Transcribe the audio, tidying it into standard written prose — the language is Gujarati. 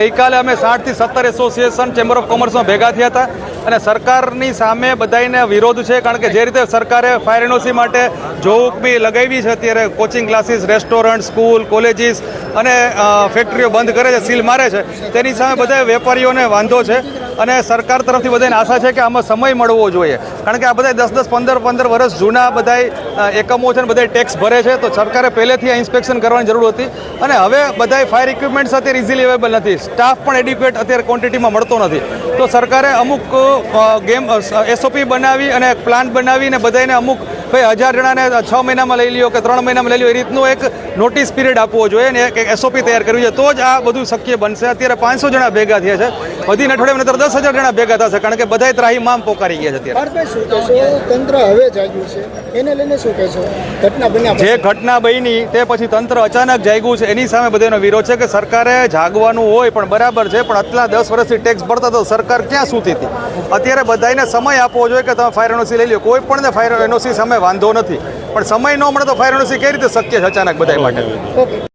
ગઈકાલે અમે 60 થી 17 એસોસિએશન ચેમ્બર ઓફ કોમર્સમાં ભેગા થયા હતા અને સરકારની સામે બધાને વિરોધ છે, કારણ કે જે રીતે સરકારે ફાયર એનઓસી માટે જોગવાઈ લગાવી છે, અત્યારે coaching classes, restaurant, school, colleges અને ફેક્ટરીઓ બંધ કરે છે, સીલ મારે છે, તેની સામે બધા વેપારીઓને વાંધો છે અને સરકાર તરફથી બધાને આશા છે કે આમાં સમય મળવો જોઈએ, કારણ કે આ બધા 10-10, 15-15 વર્ષ જૂના બધા એકમો છે ને બધા ટેક્સ ભરે છે, તો સરકારે પહેલેથી આ ઇન્સ્પેક્શન કરવાની જરૂર હતી અને હવે બધા ફાયર ઇક્વિપમેન્ટ્સ અત્યારે ઇઝીલી અવેલેબલ નથી, સ્ટાફ પણ એડિક્વેટ અત્યારે ક્વોન્ટિટીમાં મળતો નથી, તો સરકારે અમુક એસઓપી બનાવી અને પ્લાન બનાવીને બધાને અમુક ભાઈ 1000 જણાને 6 મહિનામાં લઈ લ્યો કે 3 મહિનામાં લઈ લ્યો, એ રીતનું એક નોટિસ પીરિયડ આપવો જોઈએ ને એક એસઓપી તૈયાર કરવી જોઈએ, તો જ આ બધું શક્ય બનશે. અત્યારે 500 જણા ભેગા થયા છે, વધીને અઠવાડિયામાં નતર 10,000 જણા ભેગા થશે, કારણ કે બધા ત્રાહીમામ પોકારી ગયા છે અત્યારે. તંત્ર હવે જાગ્યું છે, એને લઈને શું કહેશો? ઘટના બન્યા જે ઘટના બની તે પછી તંત્ર અચાનક જાગ્યું છે, એની સામે બધાનો વિરોધ છે કે સરકારે જાગવાનું હોય પણ બરાબર છે, પણ આટલા 10 વર્ષથી ટેક્સ ભરતા તો સરકાર ક્યાં સૂતી હતી? અત્યારે બધાને સમય આપવો જોઈએ કે તમે ફાયર એનઓસી લઈ લો, કોઈ પણ ફાયર એનઓસી સામે વાંધો નથી, પણ સમય ન મળે તો ફાયર એનઓસી કઈ રીતે શક્ય છે અચાનક બધા માટે?